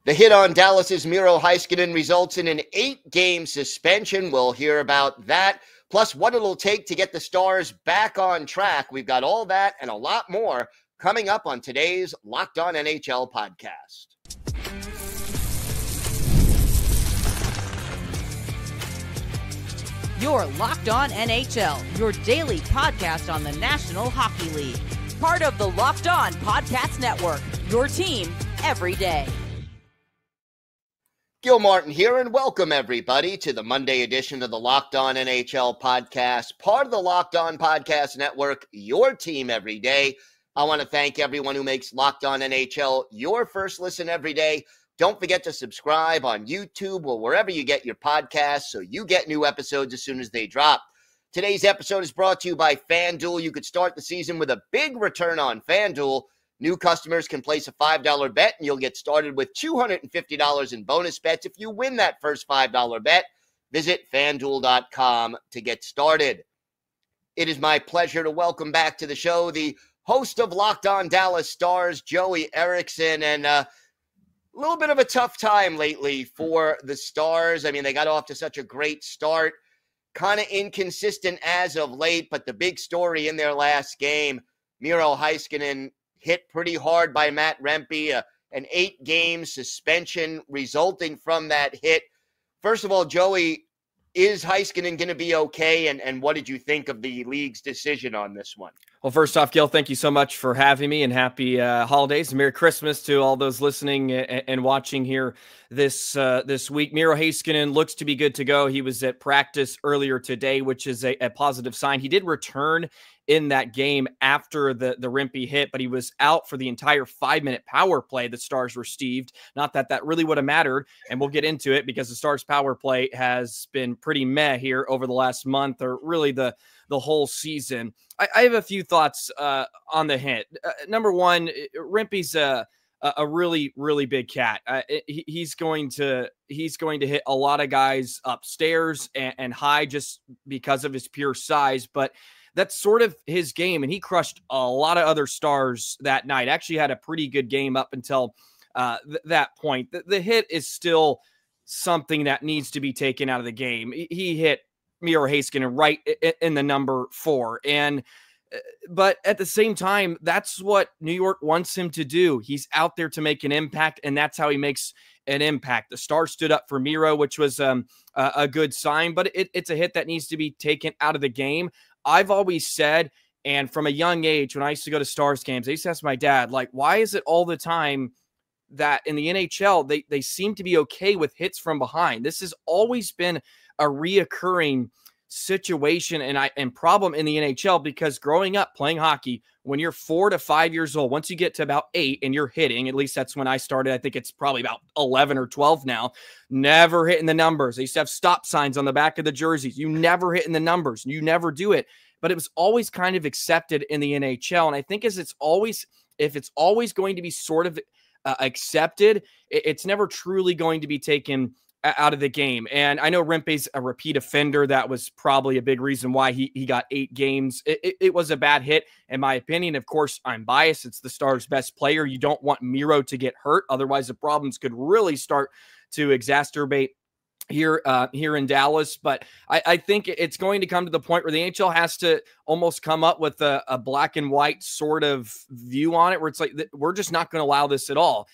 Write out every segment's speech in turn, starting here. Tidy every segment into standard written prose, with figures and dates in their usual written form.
The hit on Dallas's Miro Heiskanen results in an 8-game suspension. We'll hear about that, plus what it'll take to get the Stars back on track. We've got all that and a lot more coming up on today's Locked On NHL podcast. You're Locked On NHL, your daily podcast on the National Hockey League. Part of the Locked On Podcast Network, your team every day. Gil Martin here, and welcome everybody to the Monday edition of the Locked On NHL podcast, part of the Locked On Podcast Network, your team every day. I want to thank everyone who makes Locked On NHL your first listen every day. Don't forget to subscribe on YouTube or wherever you get your podcasts so you get new episodes as soon as they drop. Today's episode is brought to you by FanDuel. You could start the season with a big return on FanDuel. New customers can place a $5 bet, and you'll get started with $250 in bonus bets if you win that first $5 bet. Visit FanDuel.com to get started. It is my pleasure to welcome back to the show the host of Locked On Dallas Stars, Joey Erickson, and a little bit of a tough time lately for the Stars. I mean, they got off to such a great start, kind of inconsistent as of late, but the big story in their last game, Miro Heiskanen hit pretty hard by Matt Rempe, an 8-game suspension resulting from that hit. First of all, Joey, is Heiskanen going to be okay? And what did you think of the league's decision on this one? Well, first off, Gil, thank you so much for having me, and happy holidays and Merry Christmas to all those listening and watching here this week. Miro Heiskanen looks to be good to go. He was at practice earlier today, which is a positive sign. He did return in that game after the Rempe hit, but he was out for the entire 5-minute power play the Stars received. Not that that really would have mattered, and we'll get into it because the Stars power play has been pretty meh here over the last month, or really the whole season. I have a few thoughts on the hit. Number one, Rempe's a really, really big cat. He's going to hit a lot of guys upstairs and high just because of his pure size, but that's sort of his game, and he crushed a lot of other Stars that night. Actually had a pretty good game up until that point. The hit is still something that needs to be taken out of the game. He hit Miro Heiskanen right in the number 4, but at the same time, that's what New York wants him to do. He's out there to make an impact, and that's how he makes an impact. The Stars stood up for Miro, which was a good sign, but it's a hit that needs to be taken out of the game. I've always said, and from a young age, when I used to go to Stars games, I used to ask my dad, like, why is it all the time that in the NHL, they seem to be okay with hits from behind? This has always been a reoccurring situation and problem in the NHL, because growing up playing hockey, when you're 4 to 5 years old, once you get to about 8 and you're hitting, at least that's when I started. I think it's probably about 11 or 12 now, never hitting the numbers. They used to have stop signs on the back of the jerseys. You never hit in the numbers. You never do it. But it was always kind of accepted in the NHL. And I think if it's always going to be sort of accepted, it's never truly going to be taken out of the game. And I know Rempe's a repeat offender. That was probably a big reason why he got 8 games. It was a bad hit, in my opinion. Of course, I'm biased. It's the Stars' best player. You don't want Miro to get hurt. Otherwise, the problems could really start to exacerbate here in Dallas. But I think it's going to come to the point where the NHL has to almost come up with a black and white sort of view on it, where it's like, we're just not going to allow this at all.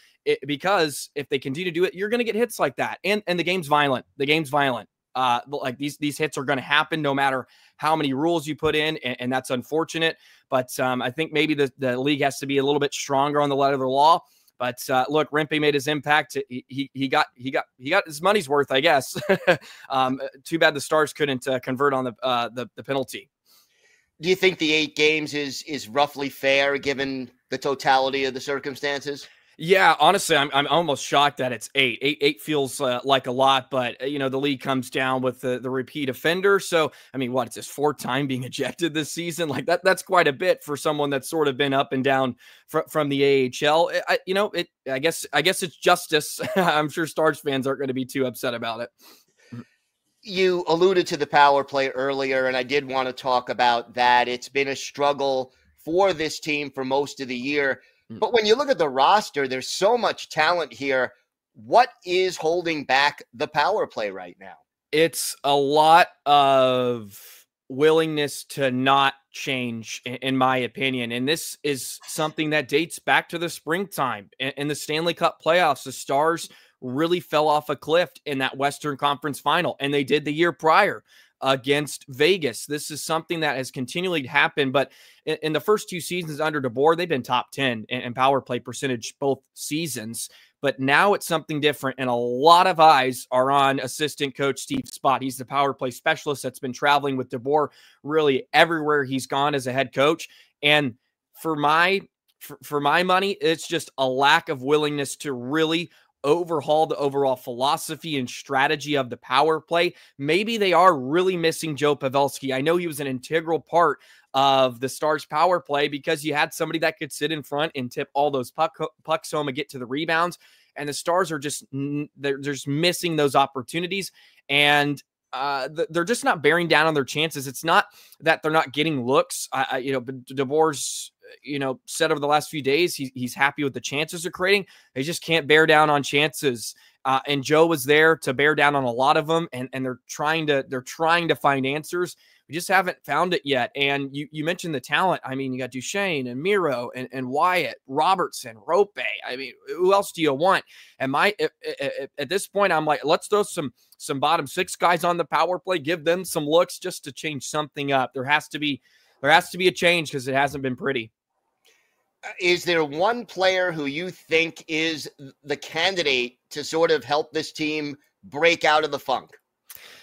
Because if they continue to do it, you're going to get hits like that. And the game's violent. The game's violent. Like these hits are going to happen no matter how many rules you put in, and that's unfortunate. But I think maybe the league has to be a little bit stronger on the letter of the law. But look, Rempe made his impact. He got his money's worth, I guess. Too bad the Stars couldn't convert on the penalty. Do you think the 8 games is roughly fair given the totality of the circumstances? Yeah, honestly, I'm almost shocked that it's 8. 8 feels like a lot, but the league comes down with the repeat offender. So I mean, it's his 4th time being ejected this season? Like that's quite a bit for someone that's sort of been up and down from the AHL. I guess it's justice. I'm sure Stars fans aren't going to be too upset about it. You alluded to the power play earlier, and I did want to talk about that. It's been a struggle for this team for most of the year. But when you look at the roster, there's so much talent here. What is holding back the power play right now? It's a lot of willingness to not change, in my opinion. And this is something that dates back to the springtime in the Stanley Cup playoffs. The Stars really fell off a cliff in that Western Conference final, and they did the year prior against Vegas. This is something that has continually happened, but in the first 2 seasons under DeBoer, they've been top 10 in power play percentage both seasons. But now it's something different, and a lot of eyes are on assistant coach Steve Spott. He's the power play specialist that's been traveling with DeBoer really everywhere he's gone as a head coach. And for my money, it's just a lack of willingness to really overhaul the overall philosophy and strategy of the power play. Maybe they are really missing Joe Pavelski. I know he was an integral part of the Stars power play because you had somebody that could sit in front and tip all those pucks home and get to the rebounds. And the Stars are they're just missing those opportunities. And they're just not bearing down on their chances. It's not that they're not getting looks. But DeBoer's, said over the last few days, he's happy with the chances they're creating. They just can't bear down on chances. And Joe was there to bear down on a lot of them. And they're trying to find answers. We just haven't found it yet. And you mentioned the talent. I mean, you got Duchesne and Miro and Wyatt, Robertson, Rope. I mean, who else do you want? And at this point, I'm like, let's throw some bottom 6 guys on the power play, give them some looks just to change something up. There has to be a change because it hasn't been pretty. Is there one player who you think is the candidate to sort of help this team break out of the funk?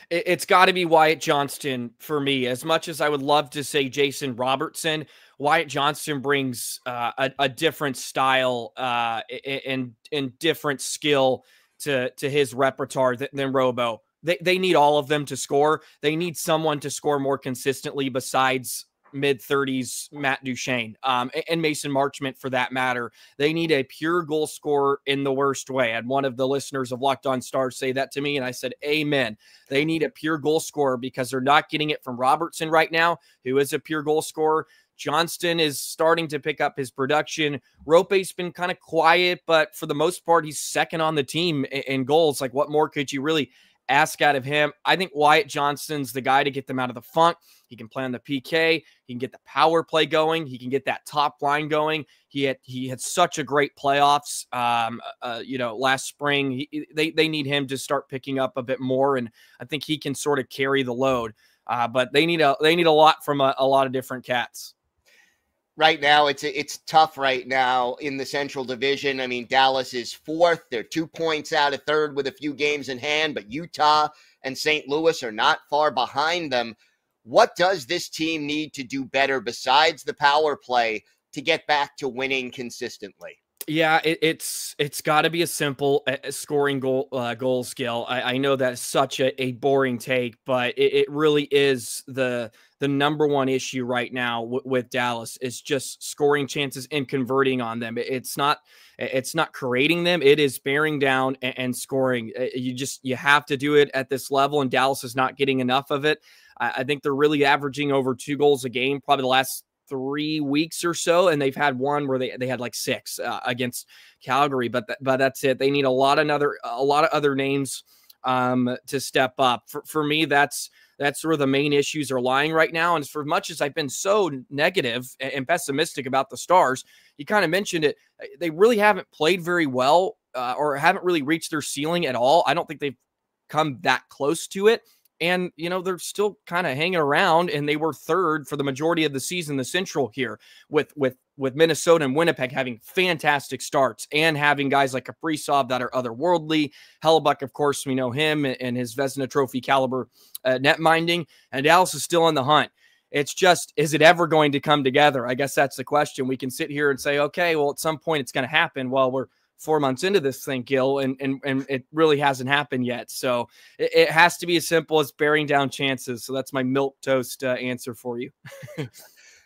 It's got to be Wyatt Johnston for me. As much as I would love to say Jason Robertson, Wyatt Johnston brings a different style and different skill to his repertoire than Robo. They need all of them to score. They need someone to score more consistently besides mid-30s Matt Duchene and Mason Marchment for that matter. They need a pure goal scorer in the worst way. I had one of the listeners of Locked On Stars say that to me, and I said, amen. They need a pure goal scorer because they're not getting it from Robertson right now, who is a pure goal scorer. Johnston is starting to pick up his production. Rope's been kind of quiet, but for the most part, he's second on the team in goals. Like, what more could you really ask out of him? I think Wyatt Johnston's the guy to get them out of the funk. He can play on the PK. He can get the power play going. He can get that top line going. He had such a great playoffs, last spring. They need him to start picking up a bit more, and I think he can sort of carry the load. But they need a lot from a lot of different cats. Right now, it's tough right now in the Central Division. I mean, Dallas is 4th. They're 2 points out of 3rd with a few games in hand, but Utah and St. Louis are not far behind them. What does this team need to do better besides the power play to get back to winning consistently? Yeah, it's got to be a simple scoring goal skill. I know that's such a boring take, but it really is the number one issue right now with Dallas. Is just scoring chances and converting on them. It's not creating them. It is bearing down and scoring. You have to do it at this level, and Dallas is not getting enough of it. I think they're really averaging over 2 goals a game, probably the last 3 weeks or so, and they've had one where they had like 6 against Calgary, but that's it. They need a lot of other names to step up. For me, that's where the main issues are lying right now. And for much as I've been so negative and pessimistic about the Stars, you kind of mentioned it, they really haven't played very well or haven't really reached their ceiling at all. I don't think they've come that close to it. And, they're still kind of hanging around, and they were 3rd for the majority of the season, the Central here, with Minnesota and Winnipeg having fantastic starts and having guys like Kaprizov that are otherworldly. Hellebuck, of course, we know him and his Vezina Trophy caliber net minding, and Dallas is still on the hunt. It's just, is it ever going to come together? I guess that's the question. We can sit here and say, okay, well, at some point it's going to happen. Well, we're 4 months into this thing, Gil, and it really hasn't happened yet. So it has to be as simple as bearing down chances. So that's my milquetoast answer for you.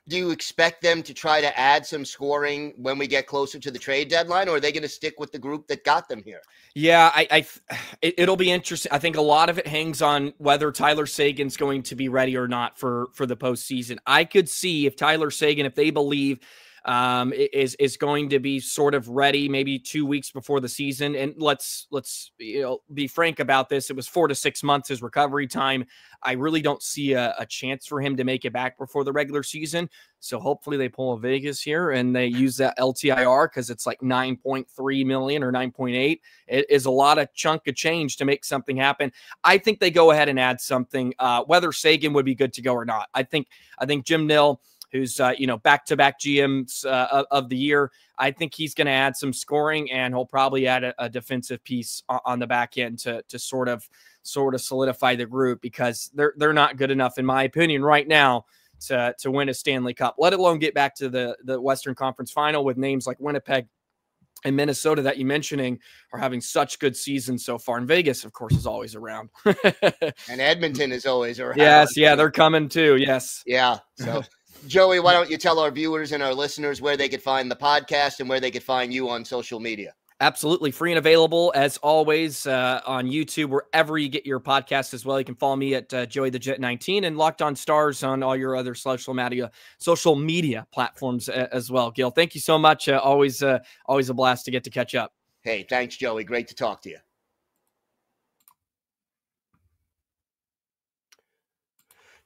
Do you expect them to try to add some scoring when we get closer to the trade deadline, or are they going to stick with the group that got them here? Yeah, it'll be interesting. I think a lot of it hangs on whether Tyler Seguin's going to be ready or not for the postseason. I could see if Tyler Seguin, if they believe is going to be sort of ready maybe 2 weeks before the season. And let's be frank about this. It was 4 to 6 months his recovery time. I really don't see a chance for him to make it back before the regular season. So hopefully they pull a Vegas here and they use that LTIR, because it's like 9.3 million or 9.8. It is a lot of chunk of change to make something happen. I think they go ahead and add something, whether Seguin would be good to go or not. I think Jim Nill, who's back-to-back GMs of the year, I think he's going to add some scoring, and he'll probably add a defensive piece on the back end to sort of solidify the group, because they're not good enough, in my opinion, right now to win a Stanley Cup, let alone get back to the Western Conference Final with names like Winnipeg and Minnesota that you're mentioning are having such good seasons so far. And Vegas, of course, is always around. And Edmonton is always around. Yes, yeah, they're coming too. Yes. Yeah. So, Joey, why don't you tell our viewers and our listeners where they could find the podcast and where they could find you on social media? Absolutely. Free and available, as always, on YouTube, wherever you get your podcast as well. You can follow me at Joey the Jet 19 and Locked On Stars on all your other social media platforms as well. Gil, thank you so much. Always a blast to get to catch up. Hey, thanks, Joey. Great to talk to you.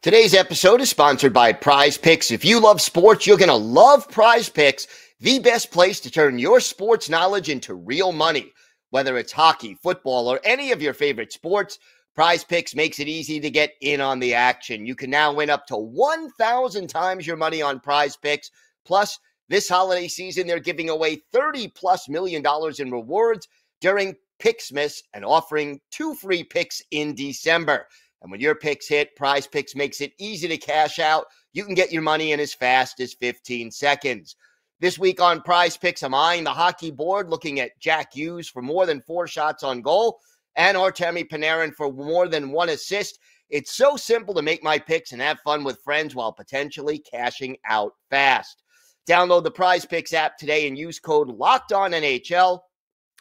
Today's episode is sponsored by Prize Picks. If you love sports, you're going to love Prize Picks, the best place to turn your sports knowledge into real money. Whether it's hockey, football, or any of your favorite sports, Prize Picks makes it easy to get in on the action. You can now win up to 1,000 times your money on Prize Picks. Plus, this holiday season, they're giving away $30+ million in rewards during Picksmas and offering 2 free picks in December. And when your picks hit, Prize Picks makes it easy to cash out. You can get your money in as fast as 15 seconds. This week on Prize Picks, I'm eyeing the hockey board, looking at Jack Hughes for more than 4 shots on goal and Artemi Panarin for more than 1 assist. It's so simple to make my picks and have fun with friends while potentially cashing out fast. Download the Prize Picks app today and use code LOCKEDONNHL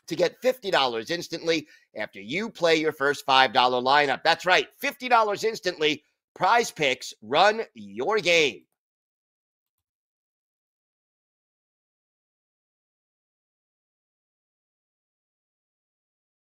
to get $50 instantly after you play your first $5 lineup. That's right, $50 instantly. Prize Picks, run your game.